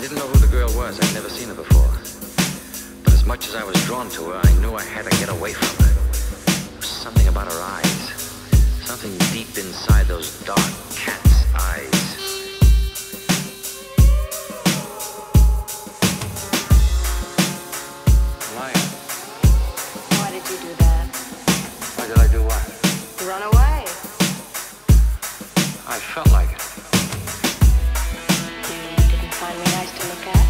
didn't know who the girl was. I'd never seen her before. But as much as I was drawn to her, I knew I had to get away from her. There was something about her eyes. Something deep inside those dark cat's eyes. Maya. Why did you do that? Why did I do what? Run away. I felt like it. You didn't find me nice to look at?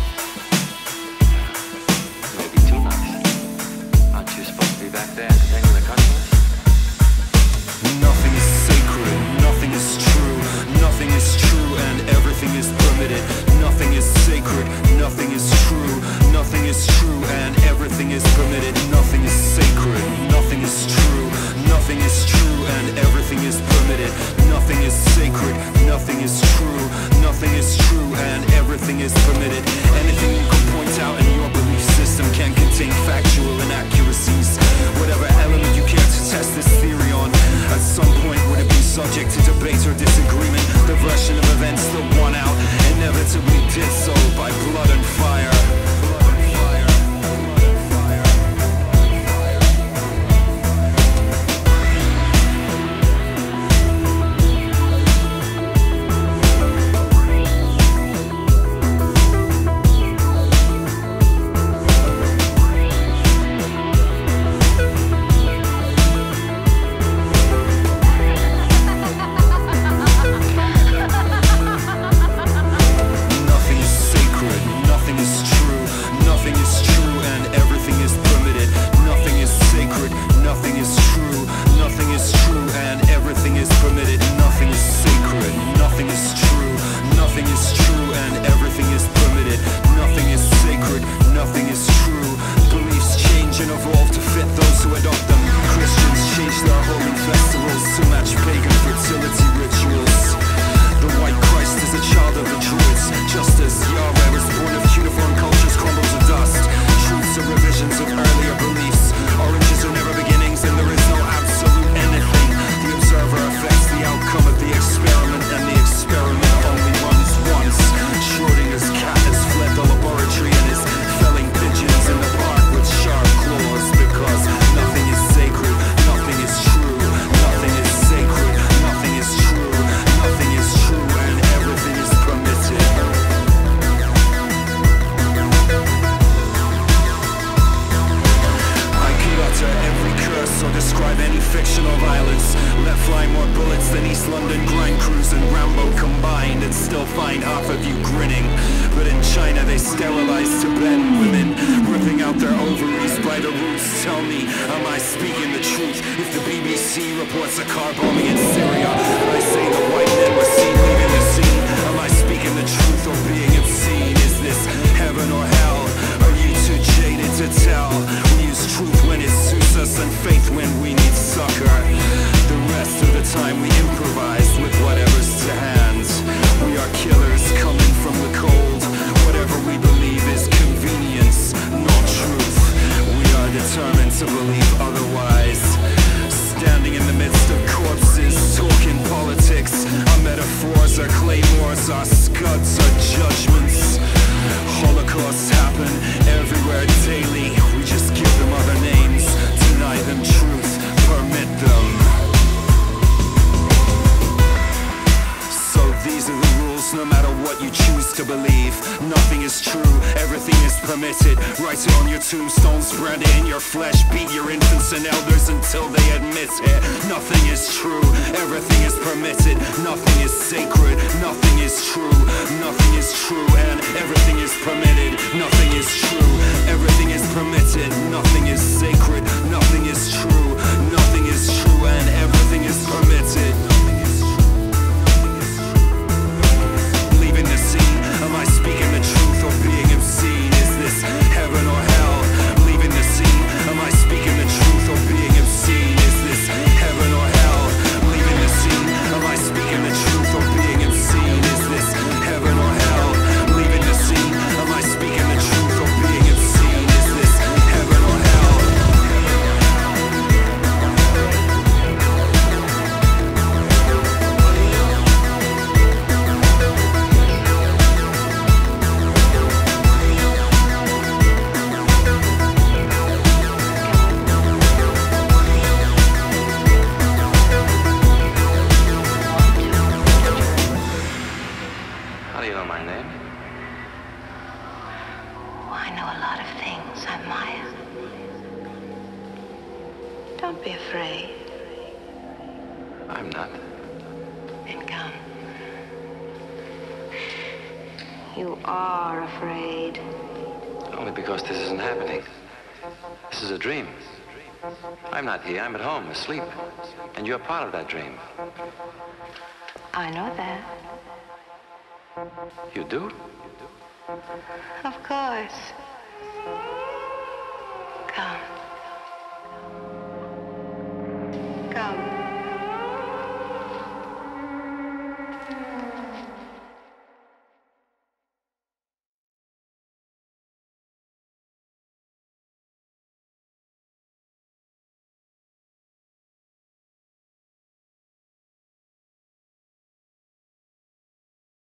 Maybe too nice. Aren't you supposed to be back there entertaining the customers? Nothing is sacred, nothing is true, nothing is true and everything is permitted. Nothing is sacred, nothing is true, nothing is true and everything is permitted. Nothing is sacred, nothing is true, nothing is true and everything is permitted. Nothing is sacred, nothing is true, nothing is true and everything is permitted. Anything you can point out in your belief system can contain factual inaccuracies. Whatever element you care to test this theory on, at some point would it be subject to debate or disagreement? The version of events that won out inevitably did so by blood and fire. afraid? I'm not. Then come. You are afraid. Only because this isn't happening. This is a dream. I'm not here. I'm at home, asleep. And you're part of that dream. I know that. You do? Of course. Come.